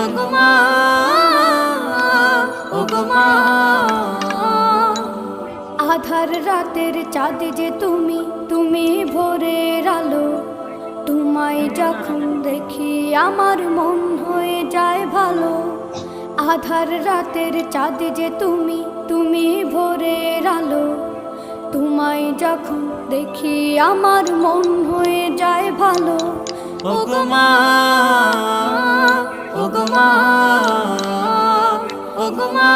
ওগো মা, ওগো মা। আধার রাতের চাঁদ যে তুমি, তুমি ভোরের আলো। তোমায় যখন দেখি আমার মন হয়ে যায় ভালো। আধার রাতের চাঁদ যে তুমি, তুমি ভোরের আলো। তোমায় যখন দেখি আমার মন হয়ে যায় ভালো। ওগো মা, ওগো মা, ওগো মা।